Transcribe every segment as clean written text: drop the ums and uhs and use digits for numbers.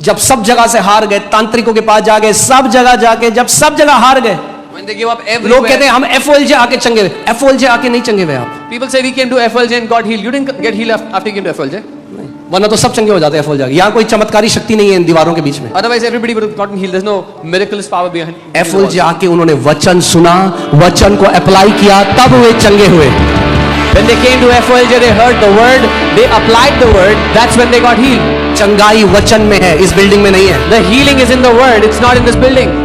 जब सब जगह से हार गए, तांत्रिकों के पास जा गए, सब जगह जाके जब सब जगह हार गए, when they give up everywhere, लोग कहते हैं हम FOLJ आके चंगे हुए। FOLJ आके नहीं चंगे हुए आप, people say we came to FLJ and got healed. You didn't get healed after you came to FLJ. वरना तो सब चंगे हो जाते हैं FOLJ आके। यहाँ कोई चमत्कारी शक्ति नहीं है इन दीवारों के बीच में। Otherwise everybody would have gotten healed. There's no miraculous power behind. FOLJ आके उन्होंने वचन सुना, वचन को अप्लाई किया, तब वे चंगे हुए। When they came to FOLJ, they heard the word, they applied the word. That's when they got healed. चंगाई वचन में है, इस बिल्डिंग में नहीं है। The healing is in the word. It's not in this building.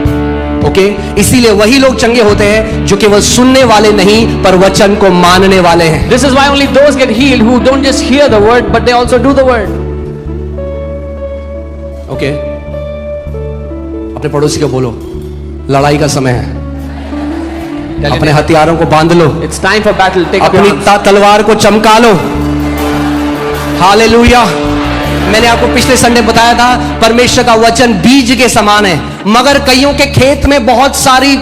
Okay, इसीलिए वही लोग चंगे होते हैं जो केवल सुनने वाले नहीं पर वचन को मानने वाले हैं। This is why only those get healed who don't just hear the word but they also do the word. Okay, अपने पड़ोसी को बोलो, लड़ाई का समय है, अपने हथियारों को बांध लो, It's time for battle. Take up your अपनी arms. तलवार को चमका लो। हालेलुया। मैंने आपको पिछले संडे बताया था, परमेश्वर का वचन बीज के समान है, मगर कईयों के खेत में बहुत सारी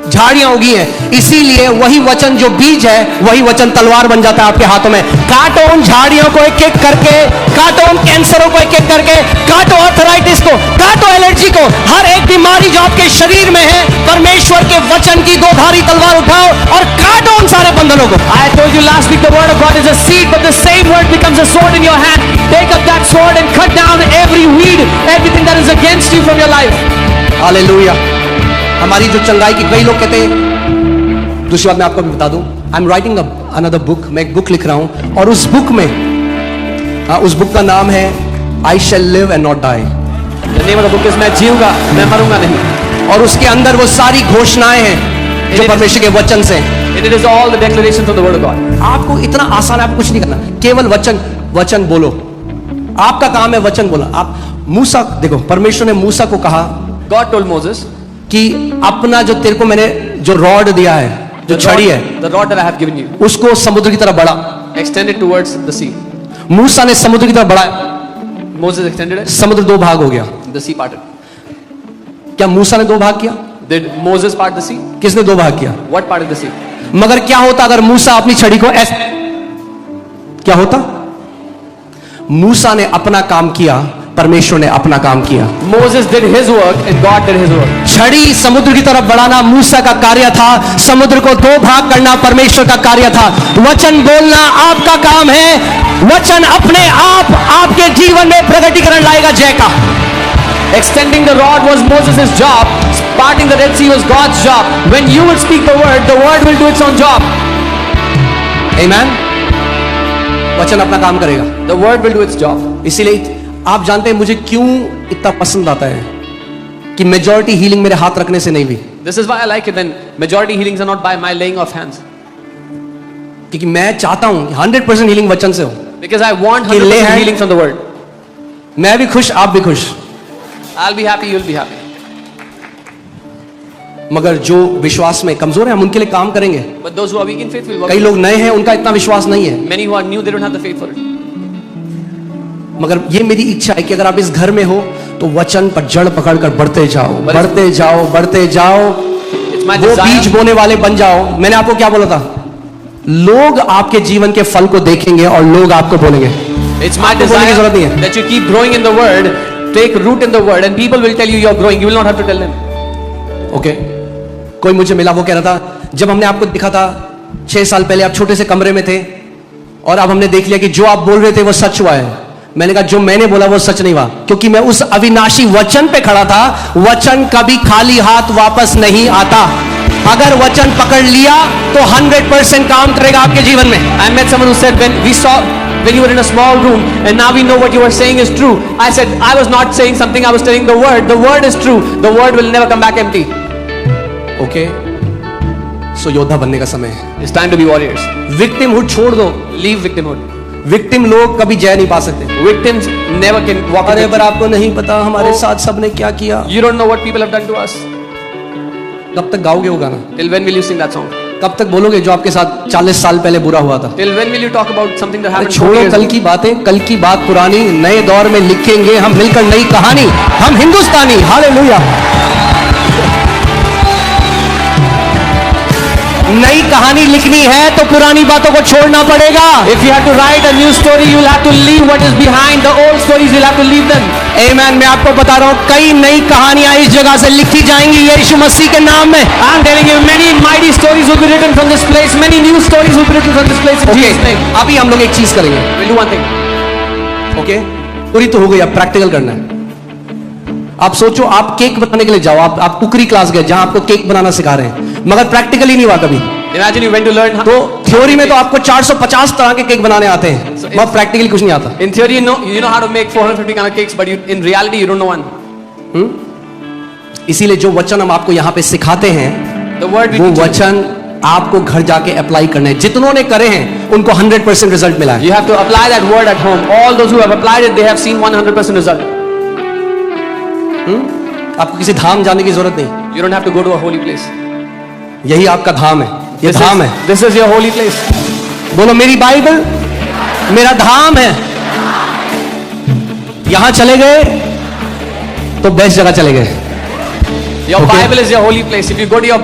झाड़ियां उगी हैं, इसीलिए वही वचन जो बीज है वही वचन तलवार बन जाता है आपके हाथों में। काटो उन झाड़ियों को एक एक करके, काटो उन कैंसरों को एक एक करके, काटो आर्थराइटिस को, काटो एलर्जी को, हर एक बीमारी जो आपके शरीर में है, परमेश्वर के वचन की दो धारी तलवार उठाओ और काटो उन सारे बंधनों को। I told you last week the word of God is a seed, but the same word becomes a sword in your hand. Take up that sword and cut down every weed, everything that is against you from your life. Hallelujah. हमारी जो चंगाई की, कई लोग कहते हैं, दूसरी बात मैं आपको भी बता दूं, I am writing another book, मैं एक बुक लिख रहा हूं और उस बुक में, उस बुक का नाम है I shall live and not die. The name of the book is मैं जीऊंगा, मैं मरूंगा नहीं। और उसके अंदर वो सारी घोषणाएं हैं जो परमेश्वर के वचन से। And it is all the declarations of the word of God. आपको इतना आसान है, आपको कुछ नहीं करना, केवल वचन वचन बोलो। आपका काम है वचन बोला। आप मूसा देखो, परमेश्वर ने मूसा को कहा, God told Moses कि अपना जो तेरे को मैंने जो रॉड दिया है, जो छड़ी है, the rod that I have given you, उसको समुद्र की तरफ बढ़ा। extend it towards the sea. मूसा ने समुद्र की तरफ बढ़ाया, Moses extended it, समुद्र दो भाग हो गया। the sea parted. क्या मूसा ने दो भाग किया? Did Moses part the sea? किसने दो भाग किया? What parted the sea? मगर क्या होता अगर मूसा अपनी छड़ी को ऐसे, क्या होता? मूसा ने अपना काम किया, परमेश्वर ने अपना काम किया। Moses did his work and God did his work. छड़ी समुद्र की तरफ बढ़ाना मूसा का कार्य था, समुद्र को दो भाग करना परमेश्वर का कार्य था। वचन बोलना आपका काम है, वचन अपने आप आपके जीवन में प्रकटीकरण लाएगा जय का। Extending the rod was Moses' job. Parting the Red Sea was God's job. When you will speak the word will do its own job. Amen? वचन अपना काम करेगा। The word will do its job. इसीलिए आप जानते हैं मुझे क्यों इतना पसंद आता है कि मेजॉरिटी हीलिंग मेरे हाथ रखने से नहीं हुई। This is why I like it when majority healings are not by my laying of hands. क्योंकि मैं चाहता हूं 100% हीलिंग वचन से हो। Because I want कि ले 100% है। healing from the word. मैं भी खुश, आप भी खुश। I'll be happy, you'll be happy. मगर जो विश्वास में कमजोर है हम उनके लिए काम करेंगे। But those who are weak in faith will work. कई लोग नए हैं, उनका इतना विश्वास नहीं है। Many who are new, they don't have the faith for it. मगर ये मेरी इच्छा है कि अगर आप इस घर में हो तो वचन पर जड़ पकड़कर बढ़ते जाओ, बढ़ते जाओ, बढ़ते जाओ, It's my वो बीज desire. बोने वाले बन जाओ। मैंने आपको क्या बोला था? लोग आपके जीवन के फल को देखेंगे और लोग आपको बोलेंगे। It's my आपको बोलने की जरूरत नहीं desire है। that you keep growing in the word, take root in the word, and people will tell you you're growing. You will not have to tell them. Okay, कोई मुझे मिला, वो कह रहा था जब हमने आपको दिखा था 6 साल पहले, आप छोटे से कमरे में थे और अब हमने देख लिया कि जो आप बोल रहे थे वो सच हुआ है। मैंने कहा जो मैंने बोला वो सच नहीं हुआ, क्योंकि मैं उस अविनाशी वचन पे खड़ा था। वचन कभी खाली हाथ वापस नहीं आता। अगर वचन पकड़ लिया तो 100% काम करेगा आपके जीवन में। I met someone who said when you were in a small room and now we know what you were saying is true. I said I was not saying something, I was telling the word. The word is true. The word will never come back empty. Okay, so योद्धा बनने का समय है। It's time to be warriors. Victimhood छोड़ दो। Leave victimhood. Victim लोग कभी जय नहीं पा सकते। Victims never can walk in अरे पर victory. आपको नहीं पता हमारे Oh. साथ सबने क्या किया। You don't know what people have done to us. कब तक गाओगे वो गाना? Till when will you sing that song? कब तक बोलोगे जो आपके साथ 40 साल पहले बुरा हुआ था? Till when will you talk about something that अरे happened 40 छोड़ो years कल ago? की बातें, कल की बात पुरानी, नए दौर में लिखेंगे हम मिलकर नई कहानी। हम हिंदुस्तानी, हालेलुया। नई कहानी लिखनी है तो पुरानी बातों को छोड़ना पड़ेगा। If you have to write a new story, you will have to leave what is behind. The old stories, you'll have to leave them. आमीन। मैं आपको बता रहा हूं कई नई कहानियां इस जगह से लिखी जाएंगी यीशु मसीह के नाम में। I'm telling you, many mighty stories will be written from this place. Many new stories will be written from this place in Jesus' name. अभी हम लोग एक चीज करेंगे। We'll do one thing. Okay, पूरी तो हो गई, अब प्रैक्टिकल करना है। आप सोचो, आप केक बनाने के लिए जाओ, आप कुकरी क्लास गए जहां आपको केक बनाना सिखा रहे हैं, मगर प्रैक्टिकली नहीं हुआ कभी। Imagine you went to learn how. तो थ्योरी में तो आपको 450 तरह के केक बनाने आते हैं, मगर प्रैक्टिकली कुछ नहीं आता। In theory, you know how to make 450 kind of cakes, but in reality, you don't know one. इसीलिए जो वचन हम आपको यहाँ पे सिखाते हैं, The word we वो teach you. वचन आपको घर जाके अप्लाई करने हैं। जितनों ने करे हैं उनको 100% रिजल्ट मिला है। You have to apply that word at home. All those who have applied it, they have seen 100% result. आपको किसी धाम जाने की जरूरत नहीं, You don't have to go to a holy place. यही आपका धाम है, ये धाम है। This is your holy place. बोलो मेरी बाइबल मेरा धाम है। यहां चले गए तो बेस्ट जगह चले गए। Your Okay. Bible is your holy place. If you go to your